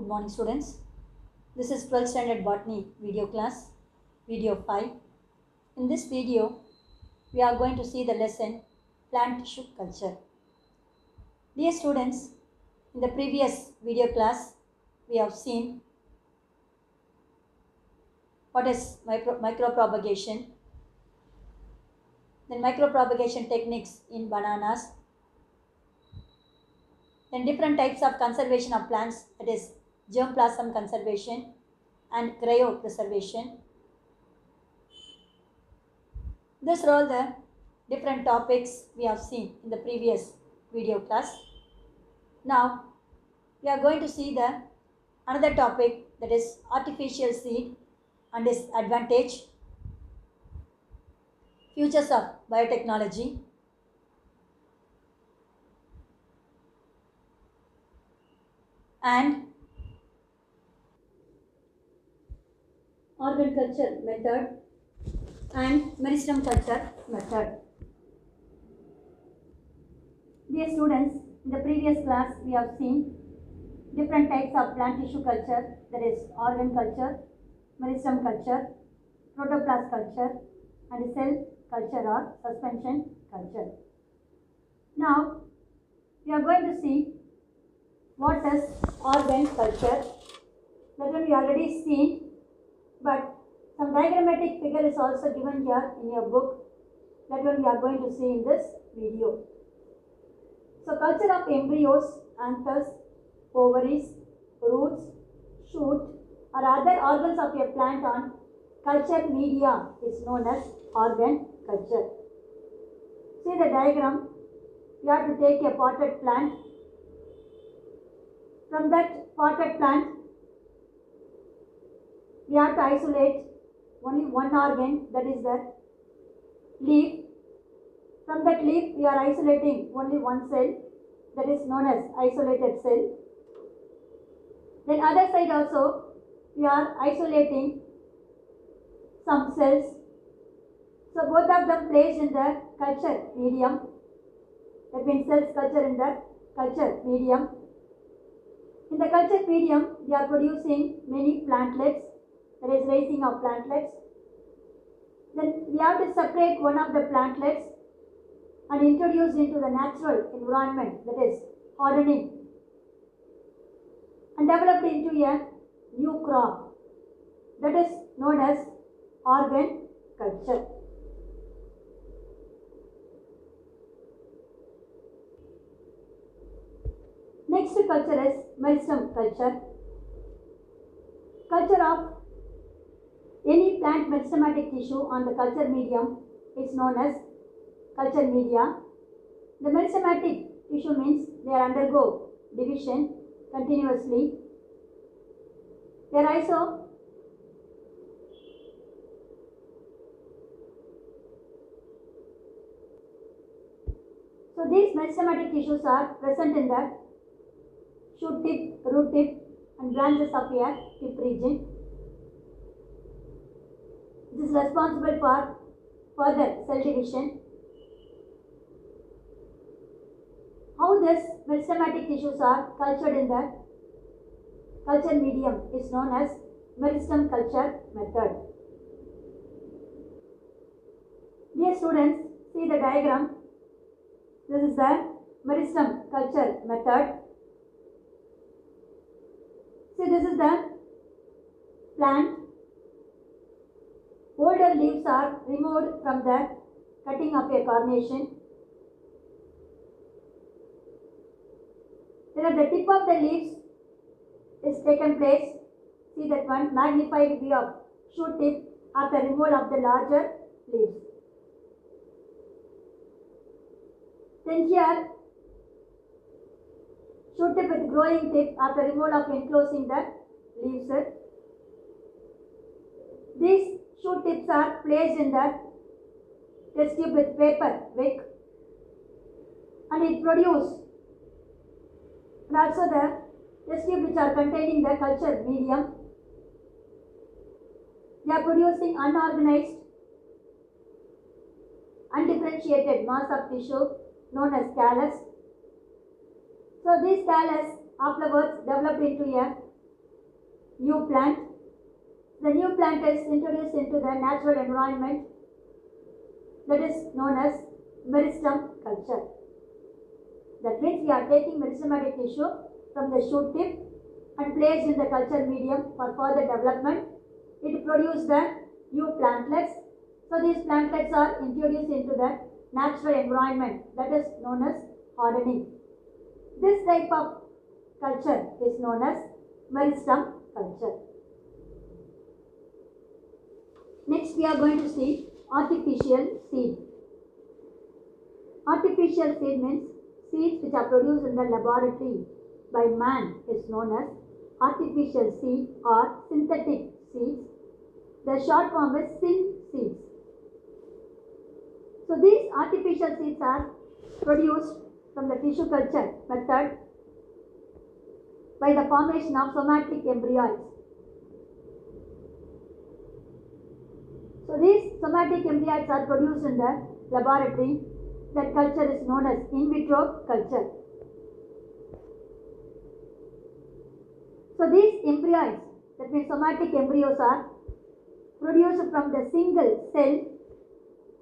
Good morning, students. This is 12th standard botany video class, video 5. In this video, we are going to see the lesson plant tissue culture. Dear students, in the previous video class, we have seen what is micropropagation, then micropropagation techniques in bananas, then different types of conservation of plants, that is germplasm conservation and cryopreservation. These are all the different topics we have seen in the previous video class. Now we are going to see the another topic, that is artificial seed and its advantage, futures of biotechnology, and organ culture method and meristem culture method. Dear students, in the previous class we have seen different types of plant tissue culture, that is organ culture, meristem culture, protoplast culture and cell culture or suspension culture. Now we are going to see what is organ culture. That one we already seen, but some diagrammatic figure is also given here in your book. That one we are going to see in this video. So culture of embryos, anthers, ovaries, roots, shoot or other organs of a plant on culture media is known as organ culture. See the diagram. You have to take a potted plant. From that potted plant, we have to isolate only one organ, that is the leaf. From that leaf, we are isolating only one cell, that is known as isolated cell. Then other side also, we are isolating some cells. So both of them placed in the culture medium. That means cells culture in the culture medium. In the culture medium, we are producing many plantlets, that is raising of plantlets. Then we have to separate one of the plantlets and introduce into the natural environment, that is hardening, and developed into a new crop, that is known as organ culture. Next culture is meristem culture. Culture of any plant meristematic tissue on the culture medium is known as culture media. The meristematic tissue means they undergo division continuously. They are also so these meristematic tissues are present in the shoot tip, root tip and branches of a tip region. This is responsible for further cell division. How these meristematic tissues are cultured in the culture medium is known as meristem culture method. Dear students, see the diagram. This is the meristem culture method. See, this is the plant. Older leaves are removed from the cutting of a carnation. Then at the tip of the leaves is taken place. See that one, magnified view of shoot tip after removal of the larger leaves. Then here, shoot tip with growing tip after removal of enclosing the leaves. These shoot tips are placed in the test tube with paper wick and it produces, and also the test tube which are containing the culture medium, they are producing unorganized, undifferentiated mass of tissue known as callus. So these callus afterwards developed into a new plant. The new plant is introduced into the natural environment, that is known as meristem culture. That means we are taking meristematic tissue from the shoot tip and placed in the culture medium for further development. It produces the new plantlets. So these plantlets are introduced into the natural environment, that is known as hardening. This type of culture is known as meristem culture. Next we are going to see artificial seed. Artificial seed means seeds which are produced in the laboratory by man is known as artificial seed or synthetic seeds. The short form is syn seeds. So these artificial seeds are produced from the tissue culture method by the formation of somatic embryos. So these somatic embryos are produced in the laboratory. That culture is known as in vitro culture. So these embryos, that means somatic embryos, are produced from the single cell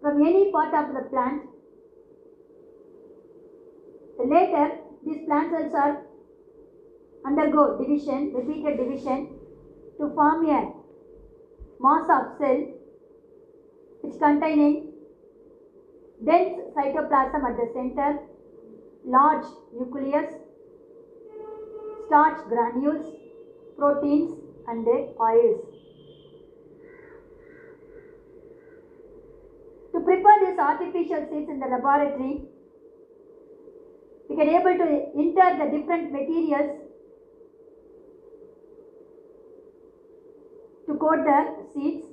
from any part of the plant. Later, these plant cells are undergo division, repeated division, to form a mass of cell which containing dense cytoplasm at the center, large nucleus, starch granules, proteins and oils. To prepare these artificial seeds in the laboratory, we can able to enter the different materials to coat the seeds,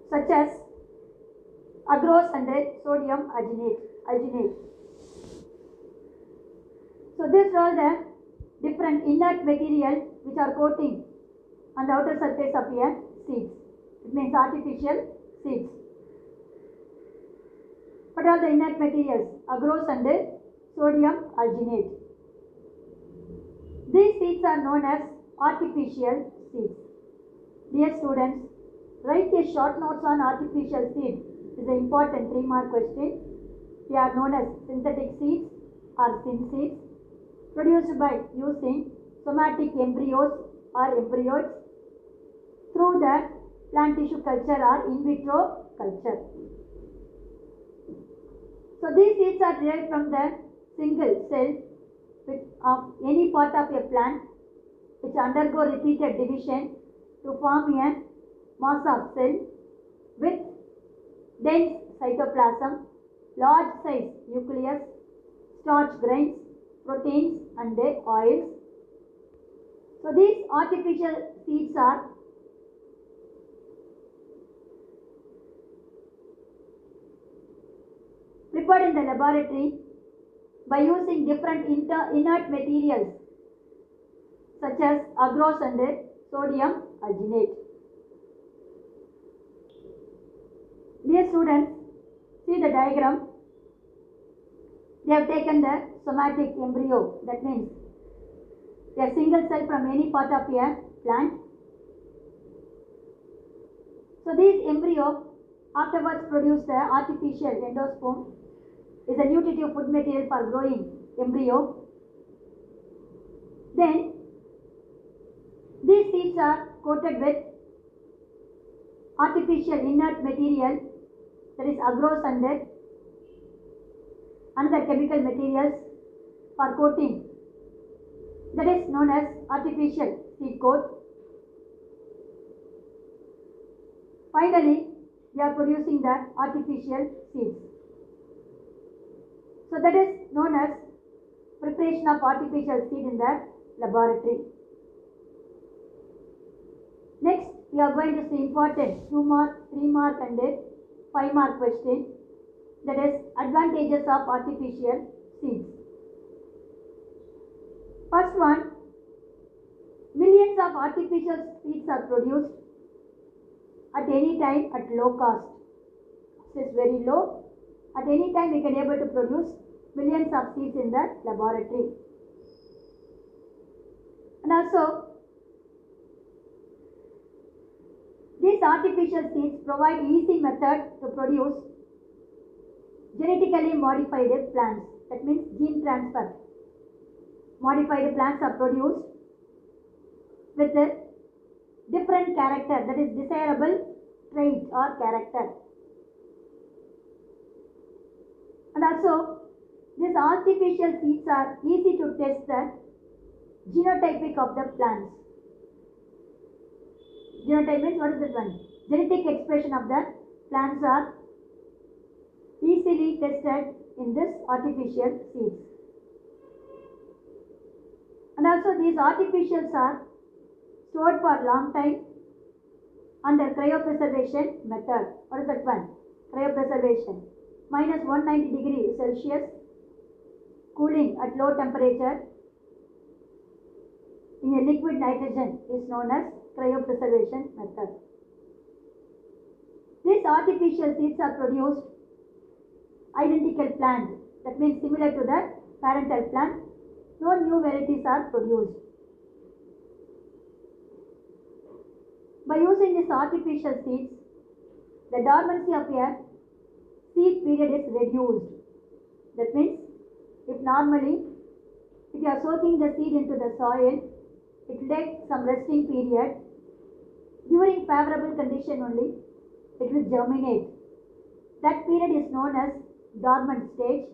such as agarose and sodium alginate. So these are all the different inert material which are coating on the outer surface of a seeds. It means artificial seeds. What are the inert materials? Agarose and sodium alginate. These seeds are known as artificial seeds. Dear students, write a short notes on artificial seeds. It is an important 3-mark question. They are known as synthetic seeds or syn seeds, produced by using somatic embryos or embryos through the plant tissue culture or in vitro culture. So these seeds are derived from the single cell of any part of a plant which undergo repeated division to form a mass of cell with dense cytoplasm, large size nucleus, starch grains, proteins and oils. So these artificial seeds are prepared in the laboratory by using different inert materials such as agarose and sodium alginate. Dear students, see the diagram. They have taken the somatic embryo, that means a single cell from any part of a plant. So this embryo afterwards produce the artificial endosperm, is a nutritive food material for growing embryo. Then these seeds are coated with artificial inert material, that is agarose and another chemical materials for coating, that is known as artificial seed coat. Finally, we are producing the artificial seeds. So that is known as preparation of artificial seed in the laboratory. Next, we are going to see important 2-mark, 3-mark and 5-mark question, that is advantages of artificial seeds. First one, millions of artificial seeds are produced at any time at low cost. This is very low. At any time we can able to produce millions of seeds in the laboratory. And also, these artificial seeds provide easy method to produce genetically modified plants. That means gene transfer. Modified plants are produced with a different character, that is desirable trait or character. And also, these artificial seeds are easy to test the genotypic of the plants. Genotype means what is that one? Genetic expression of the plants are easily tested in this artificial seeds. And also these artificials are stored for long time under cryopreservation method. What is that one? Cryopreservation. Minus 190 degree Celsius, cooling at low temperature in a liquid nitrogen is known as cryopreservation method. These artificial seeds are produced identical plant, that means similar to the parental plant. No new varieties are produced. By using these artificial seeds, the dormancy of a seed period is reduced. That means, if normally, if you are soaking the seed into the soil, it will take some resting period. During favorable condition only, it will germinate. That period is known as dormant stage.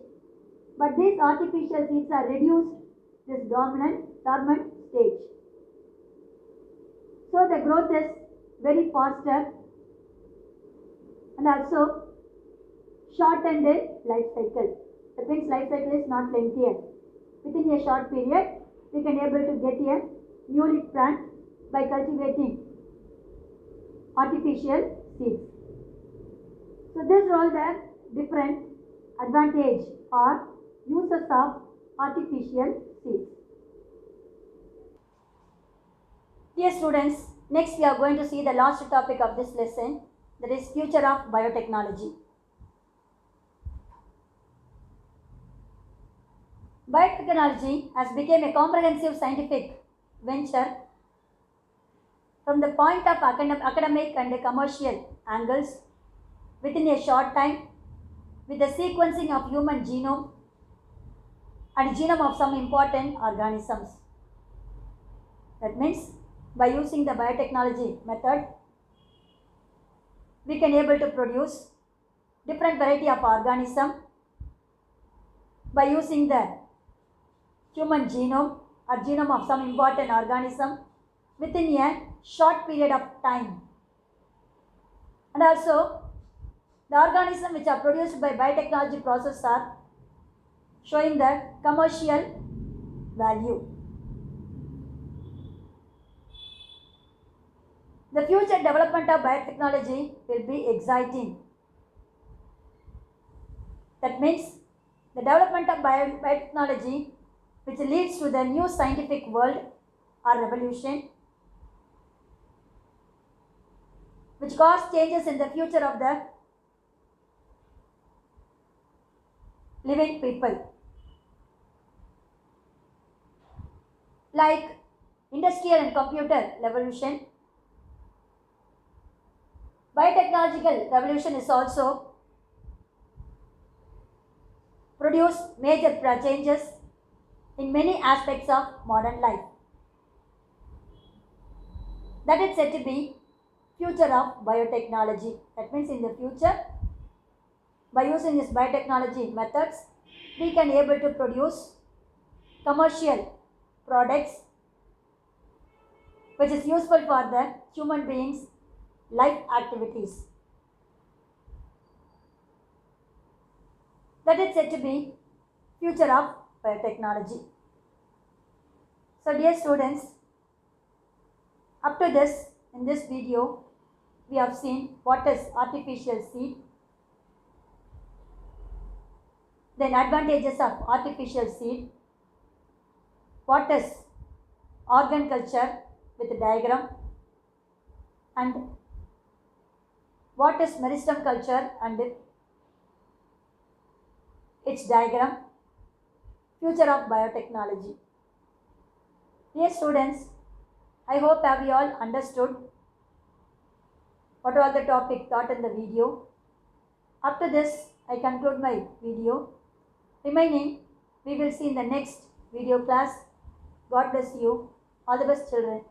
But these artificial seeds are reduced this dormant stage. So the growth is very faster and also shortened life cycle. That means life cycle is not lengthier. Within a short period, we can able to get a newly plant by cultivating artificial seeds. So these are all the different advantage or uses of artificial seeds. Dear students, next we are going to see the last topic of this lesson, that is future of biotechnology. Biotechnology has become a comprehensive scientific venture from the point of academic and commercial angles within a short time, with the sequencing of human genome and genome of some important organisms. That means by using the biotechnology method, we can able to produce different variety of organism by using the human genome or genome of some important organism within a short period of time. And also, the organisms which are produced by biotechnology process are showing the commercial value. The future development of biotechnology will be exciting. That means the development of biotechnology which leads to the new scientific world or revolution, which cause changes in the future of the living people, like industrial and computer revolution. Biotechnological revolution is also produce major changes in many aspects of modern life. That is said to be future of biotechnology. That means in the future, by using this biotechnology methods, we can able to produce commercial products which is useful for the human beings' life activities. That is said to be future of biotechnology. So dear students, up to this, in this video, we have seen what is artificial seed, then advantages of artificial seed, what is organ culture with a diagram, and what is meristem culture and its diagram, future of biotechnology. Dear students, I hope have you all understood what are the topic taught in the video. After this, I conclude my video. Remaining, we will see in the next video class. God bless you. All the best, children.